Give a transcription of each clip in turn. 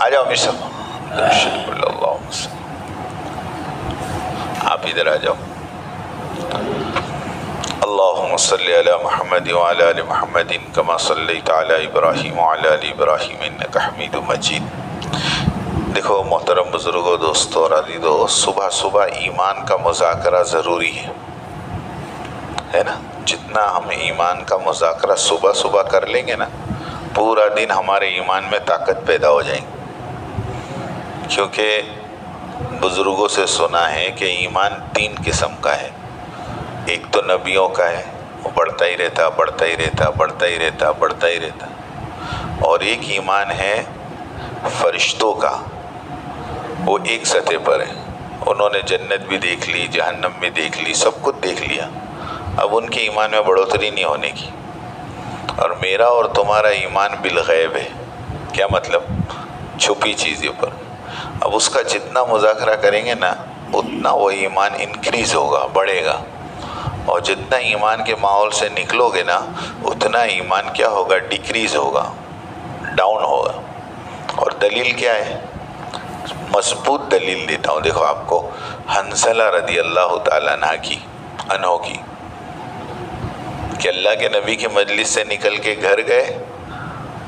آ جاؤ امیر صاحب، آپ ادھر آ جاؤ. اللہم صلی علی محمد وعلی آل محمد کما صلیت علی ابراہیم وعلی آل ابراہیم انک حمید مجید. دیکھو محترم بزرگوں، دوستو اور عزیزو، صبح صبح ایمان کا مذاکرہ ضروری ہے نا. جتنا ہم ایمان کا مذاکرہ صبح صبح کر لیں گے نا، پورا دن ہمارے ایمان میں طاقت پیدا ہو جائیں گی. کیونکہ بزرگوں سے سنا ہے کہ ایمان 3 قسم کا ہے. ایک تو نبیوں کا ہے، وہ بڑھتا ہی رہتا بڑھتا ہی رہتا بڑھتا ہی رہتا بڑھتا ہی رہتا. اور ایک ایمان ہے فرشتوں کا، وہ ایک سطح پر ہے. انہوں نے جنت بھی دیکھ لی، جہنم بھی دیکھ لی، سب کچھ دیکھ لیا. اب ان کے ایمان میں بڑھوتری نہیں ہونے کی. اور میرا اور تمہارا ایمان بالغیب ہے. کیا مطلب؟ چھپی چیزوں پر. اب اس کا جتنا مذاکرہ کریں گے نا، اتنا وہ ایمان انکریز ہوگا، بڑھے گا. اور جتنا ایمان کے ماحول سے نکلو گے نا، اتنا ایمان کیا ہوگا؟ ڈیکریز ہوگا، ڈاؤن ہوگا. اور دلیل کیا ہے؟ مضبوط دلیل دیتا ہوں. دیکھو آپ کو حنظلہ رضی اللہ تعالیٰ عنہ کی کہ اللہ کے نبی کی مجلس سے نکل کے گھر گئے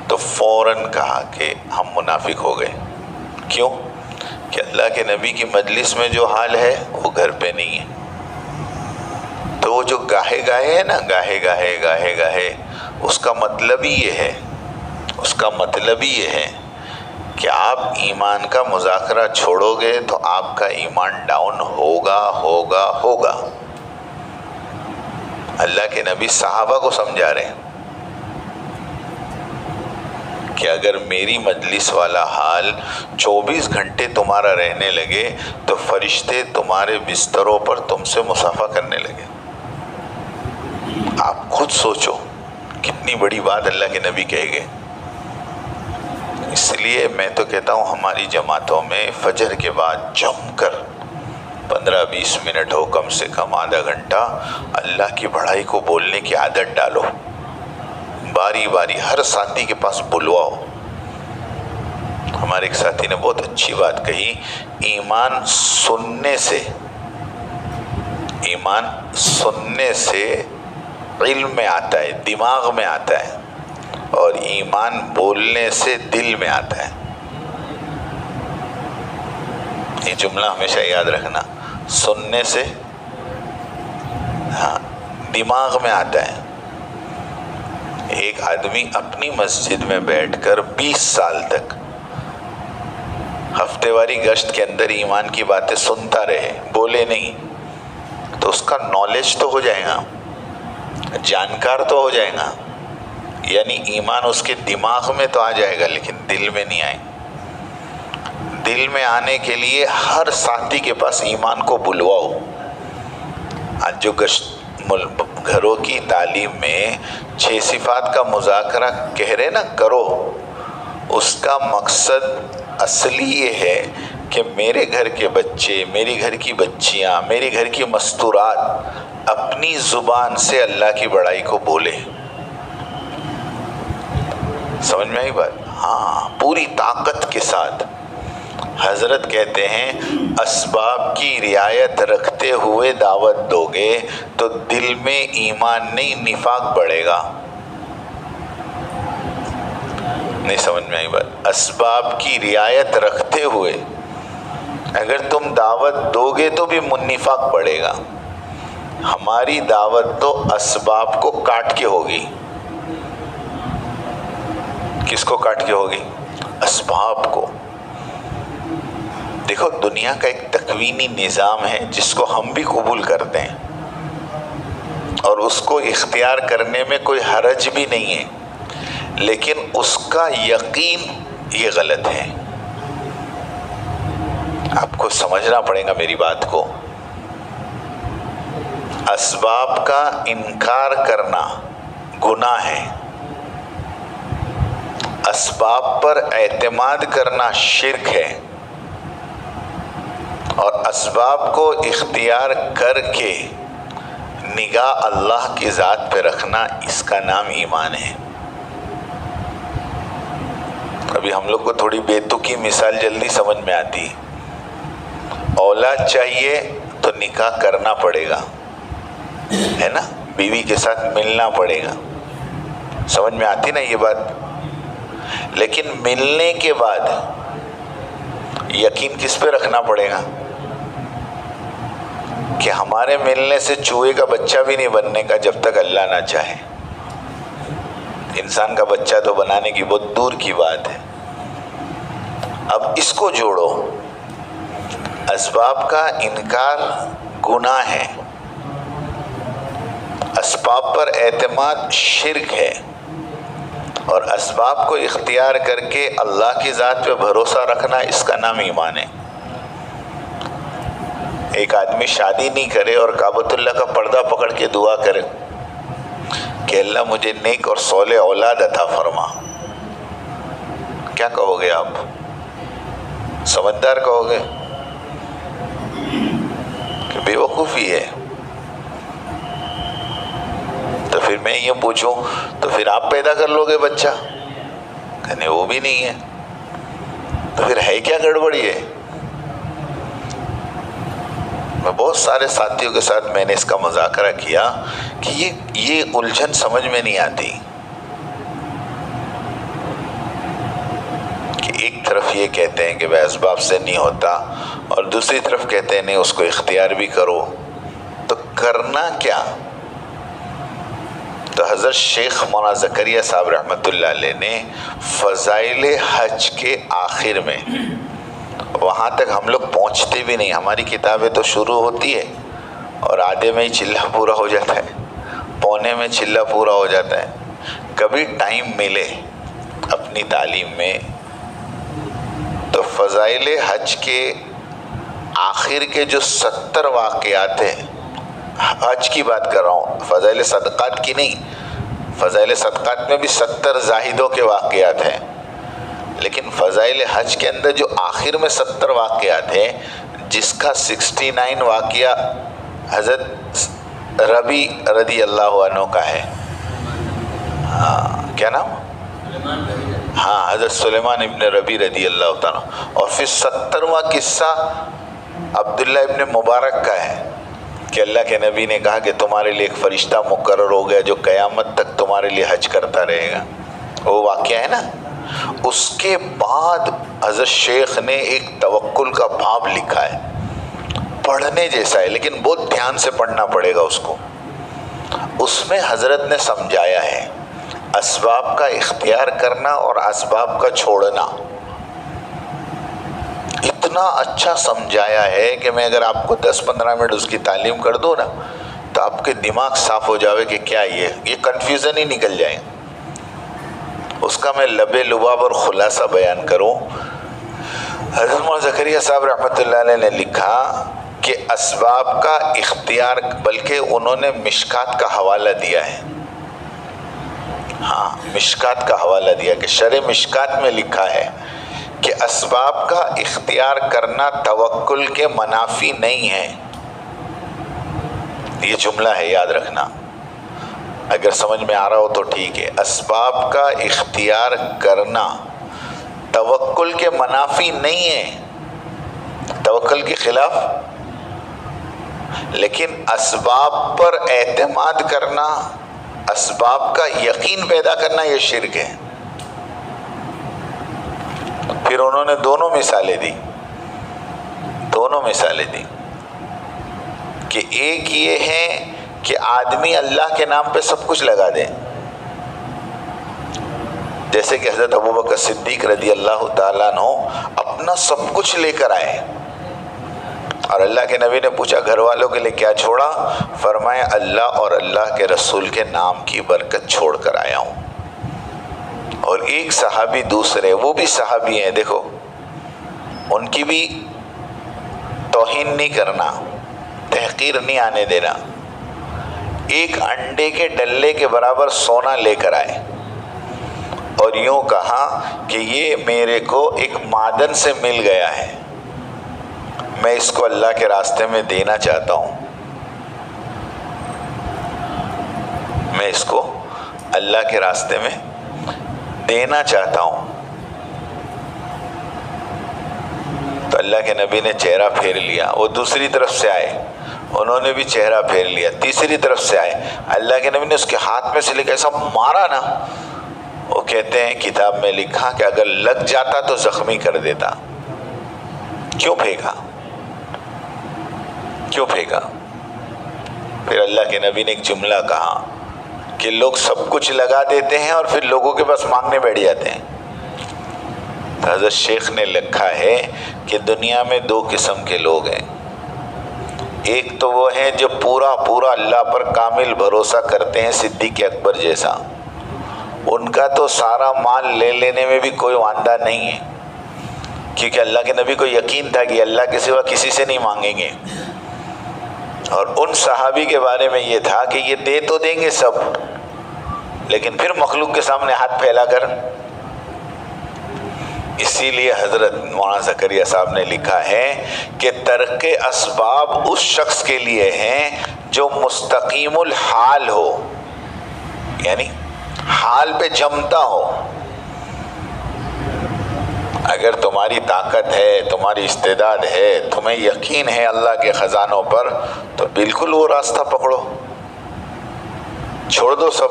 تو فوراً کہا کہ ہم منافق ہو گئے. کیوں؟ کہ اللہ کے نبی کی مجلس میں جو حال ہے وہ گھر پہ نہیں ہے. تو وہ جو گاہے گاہے ہے نا، گاہے گاہے گاہے گاہے، اس کا مطلب ہی یہ ہے کہ آپ ایمان کا مذاکرہ چھوڑو گے تو آپ کا ایمان ڈاؤن ہوگا ہوگا ہوگا. اللہ کے نبی صحابہ کو سمجھا رہے ہیں کہ اگر میری مجلس والا حال 24 گھنٹے تمہارا رہنے لگے تو فرشتے تمہارے بستروں پر تم سے مصافحہ کرنے لگے. آپ خود سوچو کتنی بڑی بات اللہ کے نبی کہے گئے. اس لیے میں تو کہتا ہوں ہماری جماعتوں میں فجر کے بعد جم کر 15-20 منٹ ہو، کم سے کم آدھا گھنٹہ اللہ کی بڑائی کو بولنے کی عادت ڈالو. باری باری ہر ساتھی کے پاس بلواؤ. ہمارے ایک ساتھی نے بہت اچھی بات کہی، ایمان سننے سے علم میں آتا ہے، دماغ میں آتا ہے، اور ایمان بولنے سے دل میں آتا ہے. یہ جملہ ہمیشہ یاد رکھنا، سننے سے دماغ میں آتا ہے. ایک آدمی اپنی مسجد میں بیٹھ کر 20 سال تک ہفتے واری گشت کے اندر ایمان کی باتیں سنتا رہے، بولے نہیں، تو اس کا نالج تو ہو جائے گا، جانکار تو ہو جائے گا. یعنی ایمان اس کے دماغ میں تو آ جائے گا لیکن دل میں نہیں آئے. دل میں آنے کے لیے ہر ساتھی کے پاس ایمان کو بلواؤ. آج جو گھروں کی تعلیم میں 6 صفات کا مذاکرہ کہہ رہے نا کرو، اس کا مقصد اصلی یہ ہے کہ میرے گھر کے بچے، میری گھر کی بچیاں، میری گھر کی مستورات اپنی زبان سے اللہ کی بڑائی کو بولے. سمجھ میں آئی بات؟ ہاں، پوری طاقت کے ساتھ. حضرت کہتے ہیں اسباب کی رعایت رکھتے ہوئے دعوت دو گے تو دل میں ایمان نہیں نفاق بڑھے گا. نہیں سمجھ میں آئی بات؟ اسباب کی رعایت رکھتے ہوئے اگر تم دعوت دو گے تو بھی نفاق بڑھے گا. ہماری دعوت تو اسباب کو کاٹ کے ہوگی. کس کو کاٹ کے ہوگی؟ اسباب کو. دیکھو دنیا کا ایک تکوینی نظام ہے جس کو ہم بھی قبول کرتے ہیں اور اس کو اختیار کرنے میں کوئی حرج بھی نہیں ہے، لیکن اس کا یقین یہ غلط ہے. آپ کو سمجھنا پڑے گا میری بات کو. اسباب کا انکار کرنا گناہ ہے، اسباب پر اعتماد کرنا شرک ہے، اور اسباب کو اختیار کر کے نگاہ اللہ کی ذات پہ رکھنا، اس کا نام ایمان ہے. اب ابھی ہم لوگ کو تھوڑی بیتوکی مثال جلدی سمجھ میں آتی. اولاد چاہیے تو نکاح کرنا پڑے گا، ہے نا، بیوی کے ساتھ ملنا پڑے گا. سمجھ میں آتی نا یہ بات؟ لیکن ملنے کے بعد یقین کس پہ رکھنا پڑے گا کہ ہمارے ملنے سے چوہے کا بچہ بھی نہیں بننے کا جب تک اللہ نہ چاہے. انسان کا بچہ تو بنانے کی بہت دور کی بات ہے. اب اس کو جوڑو، اسباب کا انکار گناہ ہے، اسباب پر اعتماد شرک ہے، اور اسباب کو اختیار کر کے اللہ کی ذات پہ بھروسہ رکھنا اس کا نام ایمان ہے. ایک آدمی شادی نہیں کرے اور کعبۃ اللہ کا پردہ پکڑ کے دعا کرے کہ اللہ مجھے نیک اور صالح اولاد عطا فرما، کیا کہو گے آپ؟ سمجھدار کہو گے کہ بے وقوفی ہے؟ تو پھر میں یہ پوچھوں تو پھر آپ پیدا کر لو گے بچہ؟ کہنے وہ بھی نہیں ہے. تو پھر ہے کیا گڑبڑی ہے؟ میں بہت سارے ساتھیوں کے ساتھ میں نے اس کا مذاکرہ کیا کہ یہ الجھن سمجھ میں نہیں آتی کہ ایک طرف یہ کہتے ہیں کہ بھائی اسباب سے نہیں ہوتا، اور دوسری طرف کہتے ہیں نہیں اس کو اختیار بھی کرو. تو کرنا کیا؟ تو حضرت شیخ مولانا زکریا صاحب رحمۃ اللہ علیہ نے فضائل حج کے آخر میں، وہاں تک ہم لوگ پہنچتے بھی نہیں، ہماری کتابیں تو شروع ہوتی ہے اور آدھے میں ہی چلہ پورا ہو جاتا ہے، پونے میں چلہ پورا ہو جاتا ہے. کبھی ٹائم ملے اپنی تعلیم میں تو فضائل حج کے آخر کے جو 70 واقعات ہیں، حج کی بات کر رہا ہوں، فضائل صدقات کی نہیں. فضائل صدقات میں بھی 70 زاہدوں کے واقعات ہیں، لیکن فضائل حج کے اندر جو آخر میں 70 واقعات ہیں، جس کا 69 واقعہ حضرت ربی رضی اللہ عنہ کا ہے. کیا نام؟ ہاں، حضرت سلیمان ابن ربی رضی اللہ تعالیٰ. اور پھر 70واں قصہ عبداللہ ابن مبارک کا ہے کہ اللہ کے نبی نے کہا کہ تمہارے لیے ایک فرشتہ مقرر ہو گیا جو قیامت تک تمہارے لیے حج کرتا رہے گا. وہ واقعہ ہے نا. اس کے بعد حضرت شیخ نے ایک توکل کا باب لکھا ہے، پڑھنے جیسا ہے لیکن بہت دھیان سے پڑھنا پڑے گا اس کو. اس میں حضرت نے سمجھایا ہے اسباب کا اختیار کرنا اور اسباب کا چھوڑنا. اتنا اچھا سمجھایا ہے کہ میں اگر آپ کو 10-15 منٹ اس کی تعلیم کر دوں نا تو آپ کے دماغ صاف ہو جاوے کہ کیا یہ کنفیوژن ہی نکل جائے. اس کا میں لب لباب اور خلاصہ بیان کروں. حضرت مولانا زکریا صاحب رحمۃ اللہ علیہ نے لکھا کہ اسباب کا اختیار، بلکہ انہوں نے مشکات کا حوالہ دیا ہے. ہاں، مشکات کا حوالہ دیا کہ شرح مشکات میں لکھا ہے کہ اسباب کا اختیار کرنا توکل کے منافی نہیں ہے. یہ جملہ ہے، یاد رکھنا. اگر سمجھ میں آ رہا ہو تو ٹھیک ہے. اسباب کا اختیار کرنا توکل کے منافی نہیں ہے، توکل کے خلاف. لیکن اسباب پر اعتماد کرنا، اسباب کا یقین پیدا کرنا، یہ شرک ہے. پھر انہوں نے دونوں مثالیں دی کہ ایک یہ ہے کہ آدمی اللہ کے نام پہ سب کچھ لگا دے، جیسے کہ حضرت ابوبکر صدیق رضی اللہ تعالیٰ عنہ اپنا سب کچھ لے کر آئے اور اللہ کے نبی نے پوچھا گھر والوں کے لیے کیا چھوڑا؟ فرمایا اللہ اور اللہ کے رسول کے نام کی برکت چھوڑ کر آیا ہوں. اور ایک صحابی دوسرے، وہ بھی صحابی ہیں، دیکھو ان کی بھی توہین نہیں کرنا، تحقیر نہیں آنے دینا. ایک انڈے کے ڈلے کے برابر سونا لے کر آئے اور یوں کہا کہ یہ میرے کو ایک معدن سے مل گیا ہے، میں اس کو اللہ کے راستے میں دینا چاہتا ہوں، میں اس کو اللہ کے راستے میں دینا چاہتا ہوں. اللہ کے نبی نے چہرہ پھیر لیا، وہ دوسری طرف سے آئے، انہوں نے بھی چہرہ پھیر لیا، تیسری طرف سے آئے، اللہ کے نبی نے اس کے ہاتھ میں سے لے کے ایسا مارا نا، وہ کہتے ہیں کتاب میں لکھا کہ اگر لگ جاتا تو زخمی کر دیتا۔ کیوں پھینکا؟ کیوں پھینکا؟ پھر اللہ کے نبی نے ایک جملہ کہا کہ لوگ سب کچھ لگا دیتے ہیں اور پھر لوگوں کے پاس مانگنے بیٹھ جاتے ہیں۔ حضرت شیخ نے لکھا ہے کہ دنیا میں دو قسم کے لوگ ہیں، ایک تو وہ ہیں جو پورا اللہ پر کامل بھروسہ کرتے ہیں، صدیق اکبر جیسا، ان کا تو سارا مال لے لینے میں بھی کوئی واندہ نہیں ہے، کیونکہ اللہ کے نبی کو یقین تھا کہ اللہ کے سوا کسی سے نہیں مانگیں گے۔ اور ان صحابی کے بارے میں یہ تھا کہ یہ دے تو دیں گے سب، لیکن پھر مخلوق کے سامنے ہاتھ پھیلا کر۔ اسی لیے حضرت مولانا زکریا صاحب نے لکھا ہے کہ ترک اسباب اس شخص کے لیے ہیں جو مستقیم الحال ہو، یعنی حال پہ جمتا ہو۔ اگر تمہاری طاقت ہے، تمہاری استعداد ہے، تمہیں یقین ہے اللہ کے خزانوں پر، تو بالکل وہ راستہ پکڑو، چھوڑ دو، سب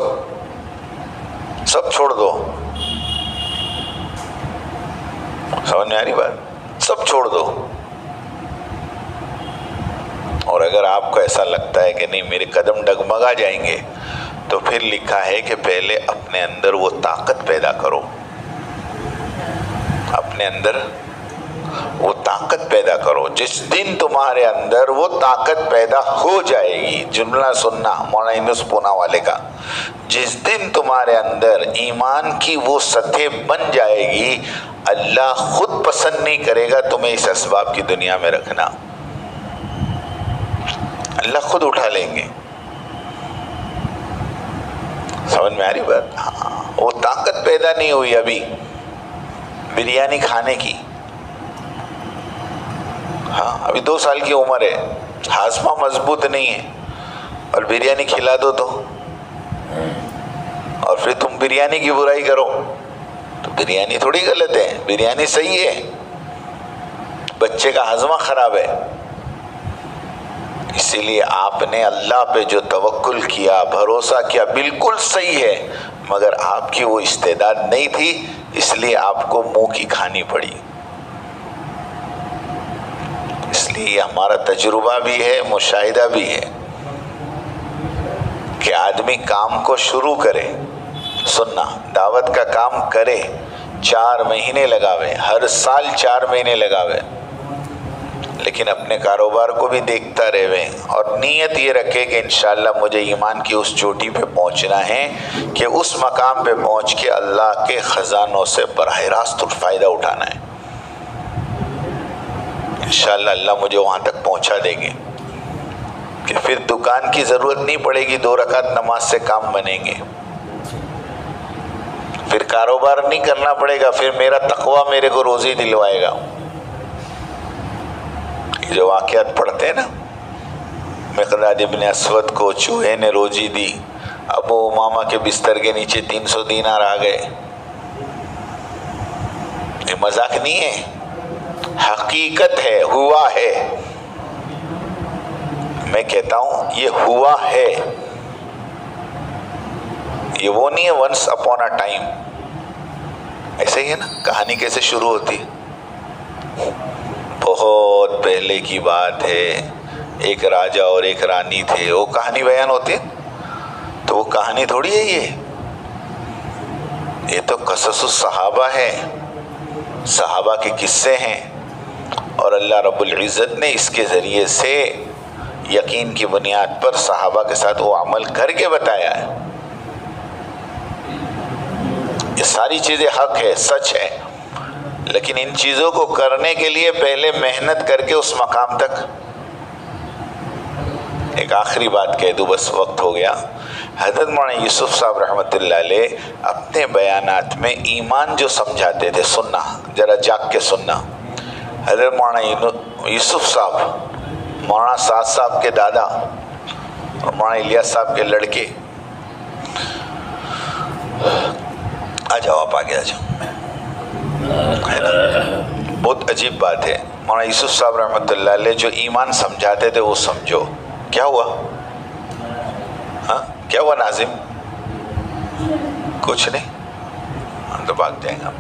چھوڑ دو۔ سمجھ میں آ رہی بات؟ سب چھوڑ دو۔ اور اگر آپ کو ایسا لگتا ہے کہ نہیں میرے قدم ڈگمگا جائیں گے، تو پھر لکھا ہے کہ پہلے اپنے اندر وہ طاقت پیدا کرو، اپنے اندر وہ طاقت پیدا کرو۔ جس دن تمہارے اندر وہ طاقت پیدا ہو جائے گی، جملہ سننا مولانا یونس پونا والے کا، جس دن تمہارے اندر ایمان کی وہ سطح بن جائے گی، اللہ خود پسند نہیں کرے گا تمہیں اس اسباب کی دنیا میں رکھنا، اللہ خود اٹھا لیں گے۔ سمجھ میں آ رہی بات؟ ہاں، وہ طاقت پیدا نہیں ہوئی ابھی بریانی کھانے کی، ہاں ابھی 2 سال کی عمر ہے، ہاضمہ مضبوط نہیں ہے، اور بریانی کھلا دو تو، اور پھر تم بریانی کی برائی کرو، تو بریانی تھوڑی غلط ہے، بریانی صحیح ہے، بچے کا ہاضمہ خراب ہے۔ اسی لیے آپ نے اللہ پہ جو توکل کیا، بھروسہ کیا، بالکل صحیح ہے، مگر آپ کی وہ استعداد نہیں تھی، اس لیے آپ کو منہ کی کھانی پڑی۔ اس لیے ہمارا تجربہ بھی ہے، مشاہدہ بھی ہے کہ آدمی کام کو شروع کرے، سننا دعوت کا کام کرے، 4 مہینے لگاوے، ہر سال 4 مہینے لگاوے، لیکن اپنے کاروبار کو بھی دیکھتا رہے اور نیت یہ رکھے کہ انشاءاللہ مجھے ایمان کی اس چوٹی پہ پہنچنا ہے کہ اس مقام پہ پہنچ کے اللہ کے خزانوں سے براہ راست فائدہ اٹھانا ہے۔ انشاءاللہ اللہ مجھے وہاں تک پہنچا دیں گے کہ پھر دکان کی ضرورت نہیں پڑے گی، 2 رکعت نماز سے کام بنیں گے، پھر کاروبار نہیں کرنا پڑے گا، پھر میرا تقویٰ میرے کو روزی دلوائے گا۔ جو واقعات پڑھتے ہیں نا، مقداد ابن اسود کو چوہے نے روزی دی، ابو امامہ کے بستر کے نیچے 300 دینار آ گئے، یہ مذاق نہیں ہے، حقیقت ہے، ہوا ہے، میں کہتا ہوں یہ ہوا ہے، یہ وہ نہیں ہے ونس اپون اے ٹائم۔ ایسے ہی ہے نا، کہانی کیسے شروع ہوتی ہے؟ بہت پہلے کی بات ہے، ایک راجا اور ایک رانی تھے، وہ کہانی بیان ہوتی ہے، تو وہ کہانی تھوڑی ہے، یہ تو قصص الصحابہ ہے، صحابہ کے قصے ہیں، اور اللہ رب العزت نے اس کے ذریعے سے یقین کی بنیاد پر صحابہ کے ساتھ وہ عمل کر کے بتایا ہے۔ یہ ساری چیزیں حق ہے، سچ ہے، لیکن ان چیزوں کو کرنے کے لیے پہلے محنت کر کے اس مقام تک۔ ایک آخری بات کہہ دوں، بس وقت ہو گیا۔ حضرت مولانا یوسف صاحب رحمۃ اللہ علیہ اپنے بیانات میں ایمان جو سمجھاتے تھے، سننا ذرا جاگ کے سننا، حضرت مولانا یوسف صاحب مولانا سعد صاحب کے دادا اور مولانا الیاس صاحب کے لڑکے، آ جاؤ آپ آگے آ جاؤ، بہت عجیب بات ہے۔ مولانا یوسف صاحب رحمۃ اللہ علیہ جو ایمان سمجھاتے تھے وہ سمجھو. کیا ہوا؟ ہاں کیا ہوا ناظم؟ کچھ نہیں، ہم تو بھاگ جائیں گے.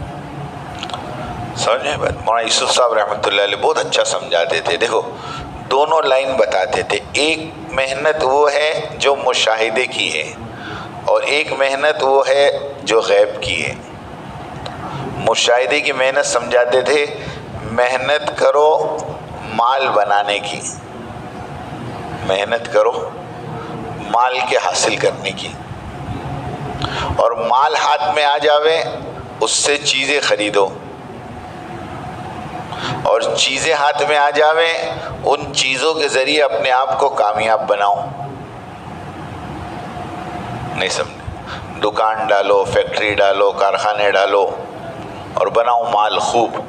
سمجھے بات؟ مولانا یوسف صاحب رحمۃ اللہ علیہ بہت اچھا سمجھاتے تھے. دیکھو دونوں لائن بتاتے تھے، ایک محنت وہ ہے جو مشاہدے کی ہے اور ایک محنت وہ ہے جو غیب کی ہے. مشاہدے کی محنت سمجھاتے تھے، محنت کرو مال بنانے کی، محنت کرو مال کے حاصل کرنے کی، اور مال ہاتھ میں آ جاوے اس سے چیزیں خریدو، اور چیزیں ہاتھ میں آ جاویں ان چیزوں کے ذریعے اپنے آپ کو کامیاب بناؤ. نہیں سمجھے؟ دکان ڈالو، فیکٹری ڈالو، کارخانے ڈالو اور بناؤ مال خوب.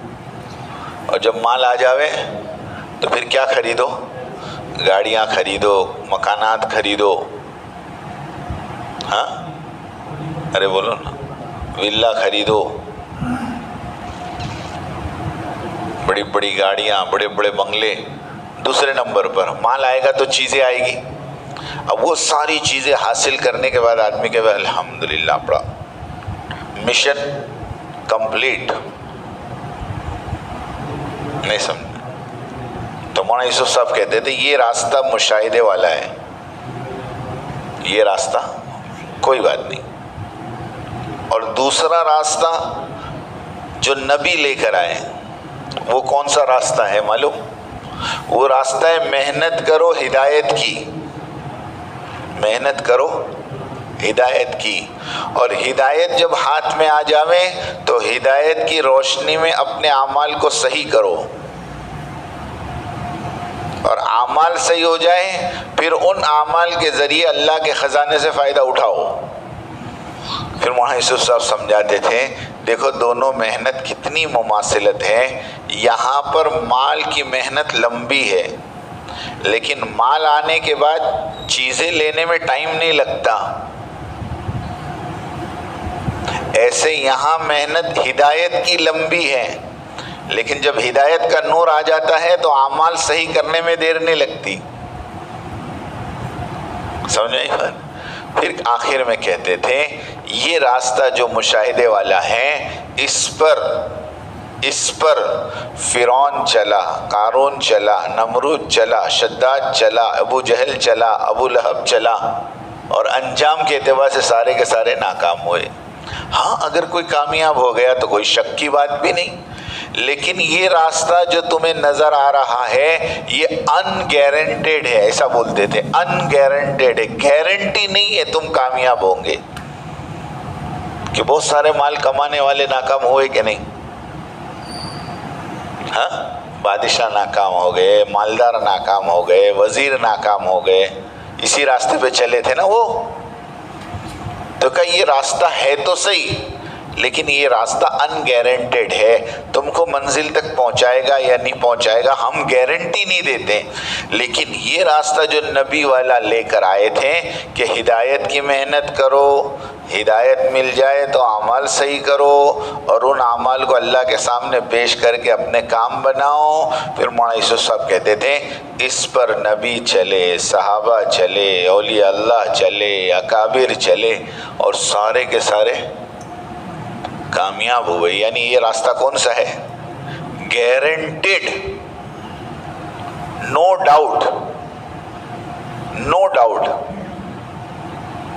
اور جب مال آ جاوے تو پھر کیا خریدو؟ گاڑیاں خریدو، مکانات خریدو. ہاں ارے بولو نا، ولا خریدو، بڑی بڑی گاڑیاں، بڑے بڑے بنگلے. دوسرے نمبر پر مال آئے گا تو چیزیں آئے گی. اب وہ ساری چیزیں حاصل کرنے کے بعد آدمی کے بعد الحمدللہ پڑا مشن کمپلیٹ. نہیں سمجھ؟ تو مولانا یوسف صاحب کہتے تھے یہ راستہ مشاہدے والا ہے، یہ راستہ کوئی بات نہیں. اور دوسرا راستہ جو نبی لے کر آئے وہ کون سا راستہ ہے معلوم؟ وہ راستہ ہے محنت کرو ہدایت کی، محنت کرو ہدایت کی. اور ہدایت جب ہاتھ میں آ جاوے تو ہدایت کی روشنی میں اپنے اعمال کو صحیح کرو، اور اعمال صحیح ہو جائیں پھر ان اعمال کے ذریعے اللہ کے خزانے سے فائدہ اٹھاؤ. پھر مولانا یوسف صاحب سمجھاتے تھے دیکھو دونوں محنت کتنی مماثلت ہے. یہاں پر مال کی محنت لمبی ہے لیکن مال آنے کے بعد چیزیں لینے میں ٹائم نہیں لگتا. ایسے یہاں محنت ہدایت کی لمبی ہے لیکن جب ہدایت کا نور آ جاتا ہے تو اعمال صحیح کرنے میں دیر نہیں لگتی. سمجھ آئی بات؟ پھر آخر میں کہتے تھے یہ راستہ جو مشاہدے والا ہے اس پر فرعون چلا، قارون چلا، نمرود چلا، شداد چلا، ابو جہل چلا، ابو لہب چلا، اور انجام کے اعتبار سے سارے کے سارے ناکام ہوئے. ہاں اگر کوئی کامیاب ہو گیا تو کوئی شک کی بات بھی نہیں، لیکن یہ راستہ جو تمہیں نظر آ رہا ہے یہ ان گارنٹیڈ ہے. ایسا بولتے تھے، ان گارنٹیڈ ہے، گارنٹی نہیں ہے تم کامیاب ہوں گے. کہ بہت سارے مال کمانے والے ناکام ہوئے کہ نہیں؟ ہاں بادشاہ ناکام ہو گئے، مالدار ناکام ہو گئے، وزیر ناکام ہو گئے، اسی راستے پہ چلے تھے نا وہ. تو کہ یہ راستہ ہے تو صحیح لیکن یہ راستہ ان گارنٹیڈ ہے، تم کو منزل تک پہنچائے گا یا نہیں پہنچائے گا ہم گارنٹی نہیں دیتے. لیکن یہ راستہ جو نبی والا لے کر آئے تھے کہ ہدایت کی محنت کرو، ہدایت مل جائے تو اعمال صحیح کرو اور ان اعمال کو اللہ کے سامنے پیش کر کے اپنے کام بناؤ. پھر مولانا یوسف صاحب کہتے تھے اس پر نبی چلے، صحابہ چلے، اولیاء اللہ چلے، اکابر چلے اور سارے کے سارے کامیاب ہوئے. یعنی یہ راستہ کون سا ہے؟ Guaranteed, no doubt, no doubt.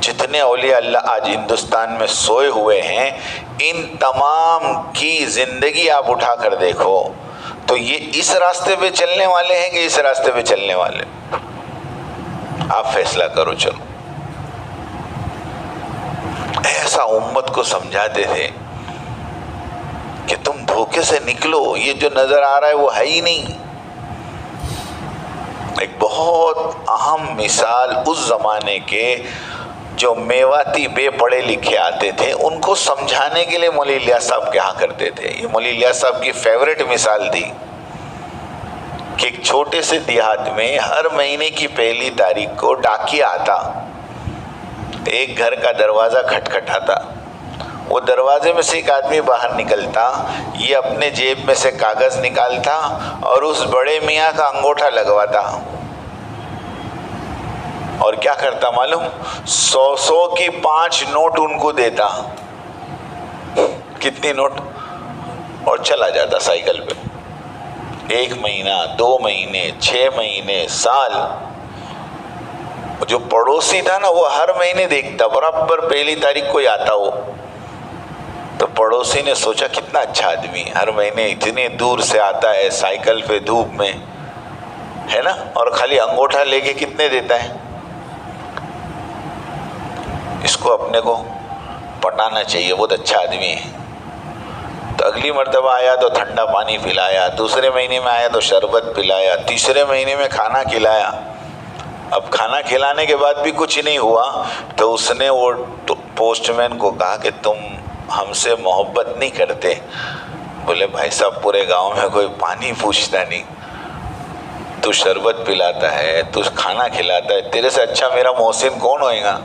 جتنے اولیاء اللہ آج ہندوستان میں سوئے ہوئے ہیں ان تمام کی زندگی آپ اٹھا کر دیکھو تو یہ اس راستے پہ چلنے والے ہیں کہ اس راستے پہ چلنے والے؟ آپ فیصلہ کرو. چلو ایسا امت کو سمجھاتے تھے کہ تم دھوکے سے نکلو، یہ جو نظر آ رہا ہے وہ ہے ہی نہیں. ایک بہت اہم مثال اس زمانے کے جو میواتی بے پڑھے لکھے آتے تھے ان کو سمجھانے کے لیے مولی الیاس صاحب کہا کرتے تھے. یہ مولی الیاس صاحب کی فیوریٹ مثال تھی کہ ایک چھوٹے سے دیہات میں ہر مہینے کی پہلی تاریخ کو ڈاکیا آتا، ایک گھر کا دروازہ کھٹکھٹاتا، وہ دروازے میں سے ایک آدمی باہر نکلتا، یہ اپنے جیب میں سے کاغذ نکالتا اور اس بڑے میاں کا انگوٹھا لگواتا، اور کیا کرتا معلوم؟ 100 کی 5 نوٹ ان کو دیتا۔ کتنی نوٹ؟ اور چلا جاتا سائیکل پہ۔ 1 مہینہ، 2 مہینے، 6 مہینے، سال۔ جو پڑوسی تھا نا وہ ہر مہینے دیکھتا، برابر 1 تاریخ کو ہی آتا وہ۔ تو پڑوسی نے سوچا کتنا اچھا آدمی، ہر مہینے اتنے دور سے آتا ہے سائیکل پہ دھوپ میں، ہے نا، اور خالی انگوٹھا لے کے کتنے دیتا ہے، اس کو اپنے کو پٹانا چاہیے، بہت اچھا آدمی ہے۔ تو اگلی مرتبہ آیا تو ٹھنڈا پانی پلایا، دوسرے مہینے میں آیا تو شربت پلایا، تیسرے مہینے میں کھانا کھلایا۔ اب کھانا کھلانے کے بعد بھی کچھ نہیں ہوا تو اس نے وہ پوسٹ مین کو کہا کہ تم ہم سے محبت نہیں کرتے؟ بولے بھائی صاحب پورے گاؤں میں کوئی پانی پوچھتا نہیں، تو شربت پلاتا ہے، تو کھانا کھلاتا ہے، تیرے سے اچھا میرا محسن کون ہوئے گا؟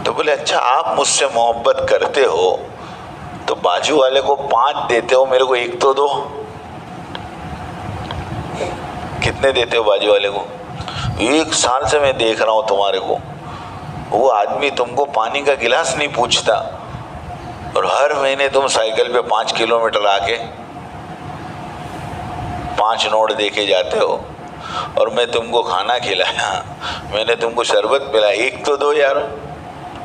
تو بولے اچھا آپ مجھ سے محبت کرتے ہو تو بازو والے کو 5 دیتے ہو، میرے کو 1 تو دو۔ کتنے دیتے ہو بازو والے کو؟ 1 سال سے میں دیکھ رہا ہوں تمہارے کو، وہ آدمی تم کو پانی کا گلاس نہیں پوچھتا، اور ہر مہینے تم سائیکل پہ 5 کلومیٹر آ کے 5 نوٹ دے کے جاتے ہو، اور میں تم کو کھانا کھلایا، میں نے تم کو شربت پلایا، 1 تو دو یار،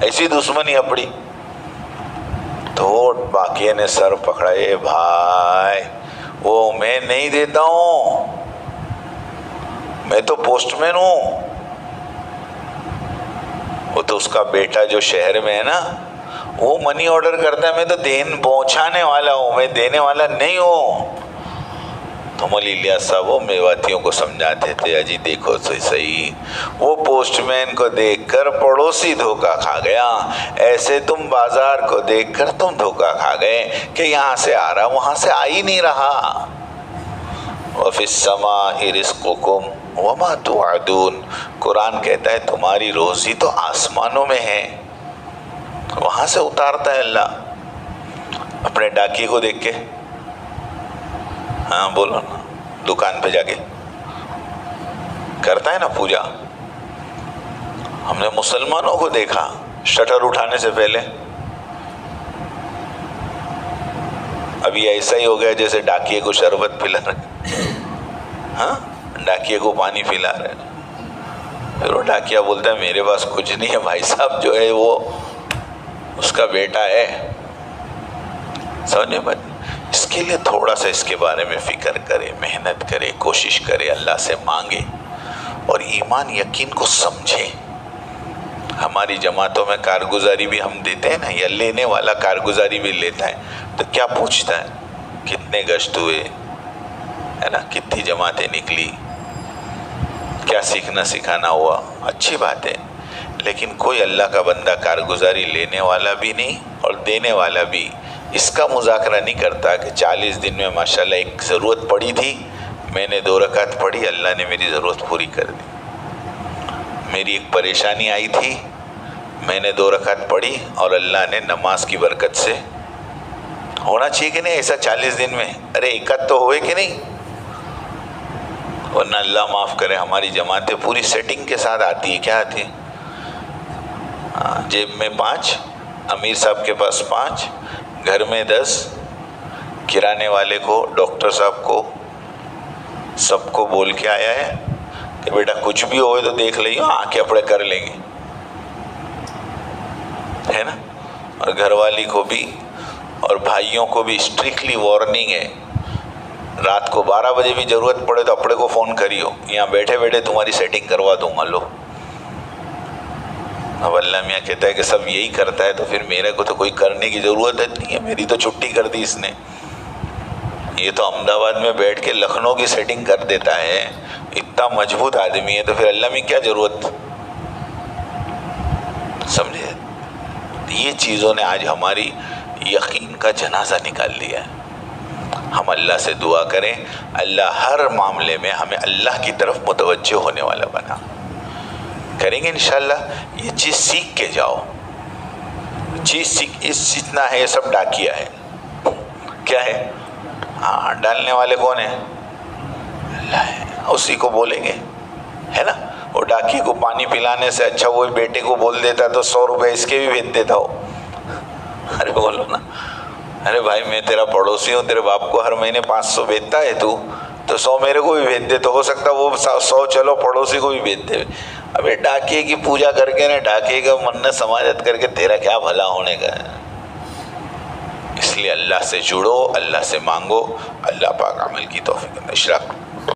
ایسی دشمنی اپڑی۔ تو باقی نے سر پکڑا، اے بھائی وہ میں نہیں دیتا ہوں، میں تو پوسٹ مین ہوں۔ وہ تو اس کا بیٹا جو شہر میں ہے نا وہ منی آرڈر کرتا ہے، میں تو پہنچانے والا ہوں، میں دینے والا نہیں ہوں۔ تو مولی الیاس صاحب وہ میواتیوں کو سمجھاتے تھے، اجی دیکھو تو صحیح، وہ پوسٹ مین کو دیکھ کر پڑوسی دھوکہ کھا گیا، ایسے تم بازار کو دیکھ کر تم دھوکہ کھا گئے کہ یہاں سے آ رہا وہاں سے آ ہی نہیں رہا۔ وَفِي السَّمَاءِ رِزْقُكُمْ وَمَا تُوعَدُونَ، قرآن کہتا ہے تمہاری روزی تو آسمانوں میں ہے، وہاں سے اتارتا ہے اللہ۔ اپنے ڈاکیے کو دیکھ کے، ہاں بولو نا، دکان پہ جا کے کرتا ہے نا پوجا۔ ہم نے مسلمانوں کو دیکھا شٹر اٹھانے سے پہلے، ابھی ایسا ہی ہو گیا جیسے ڈاکیے کو شربت پلا رہے، ہاں ڈاکیے کو پانی پلا رہے، پھر وہ ڈاکیا بولتا ہے میرے پاس کچھ نہیں ہے، بھائی صاحب جو ہے وہ اس کا بیٹا ہے۔ سمجھے بات؟ اس کے لیے تھوڑا سا اس کے بارے میں فکر کرے، محنت کرے، کوشش کرے، اللہ سے مانگے، اور ایمان یقین کو سمجھے۔ ہماری جماعتوں میں کارگزاری بھی ہم دیتے ہیں نا، یا لینے والا کارگزاری بھی لیتا ہے تو کیا پوچھتا ہے کتنے گشت ہوئے، ہے نا، کتنی جماعتیں نکلی، کیا سیکھنا سکھانا ہوا، اچھی بات ہے، لیکن کوئی اللہ کا بندہ کارگزاری لینے والا بھی نہیں اور دینے والا بھی اس کا مذاکرہ نہیں کرتا کہ 40 دن میں ماشاءاللہ ایک ضرورت پڑی تھی، میں نے 2 رکعت پڑھی، اللہ نے میری ضرورت پوری کر دی۔ میری ایک پریشانی آئی تھی، میں نے 2 رکعت پڑھی اور اللہ نے نماز کی برکت سے، ہونا چاہیے کہ نہیں ایسا 40 دن میں؟ ارے 1 تو ہوئے کہ نہیں؟ ورنہ اللہ معاف کرے ہماری جماعتیں پوری سیٹنگ کے ساتھ آتی ہے، کیا آتی ہے؟ جیب میں 5، امیر صاحب کے پاس 5، گھر میں 10، کرانے والے کو، ڈاکٹر صاحب کو، سب کو بول کے آیا ہے کہ بیٹا کچھ بھی ہوئے تو دیکھ لئیے، آنکھیں اپڑے کر لیں گے، ہے نا، اور گھر والی کو بھی اور بھائیوں کو بھی اسٹرکٹلی وارننگ ہے، رات کو 12 بجے بھی ضرورت پڑے تو اپنے کو فون کریو، یہاں بیٹھے بیٹھے تمہاری سیٹنگ کروا دوں گا، لو۔ اب اللہ میاں کہتا ہے کہ سب یہی کرتا ہے تو پھر میرے کو تو کوئی کرنے کی ضرورت نہیں ہے، میری تو چھٹی کر دی اس نے، یہ تو احمد آباد میں بیٹھ کے لکھنؤ کی سیٹنگ کر دیتا ہے، اتنا مضبوط آدمی ہے، تو پھر اللہ میں کیا ضرورت؟ سمجھے؟ یہ چیزوں نے آج ہماری یقین کا جنازہ نکال دیا ہے۔ ہم اللہ سے دعا کریں اللہ ہر معاملے میں ہمیں اللہ کی طرف متوجہ ہونے والا بنا، کریں گے انشاءاللہ۔ یہ چیز سیکھ کے جاؤ، چیز جتنا ہے یہ سب ڈاکیا ہے. کیا ہے؟ ہاں ڈالنے والے کون ہیں؟ اللہ ہے. اسی کو بولیں گے ہے نا. وہ ڈاکی کو پانی پلانے سے اچھا وہ بیٹے کو بول دیتا تو 100 روپے اس کے بھی بھیج دیتا ہو. ارے بولو نا، ارے بھائی میں تیرا پڑوسی ہوں، تیرے باپ کو ہر مہینے 500 بھیجتا ہے تو 100 میرے کو بھی بھیج دے. تو ہو سکتا وہ 100 چلو پڑوسی کو بھی بھیج دے. ابھی ڈاکیے کی پوجا کر کے نا، ڈاکیے کا منت سماجت کر کے تیرا کیا بھلا ہونے کا ہے. اس لیے اللہ سے جڑو، اللہ سے مانگو، اللہ پاک عمل کی توفیق. اشراق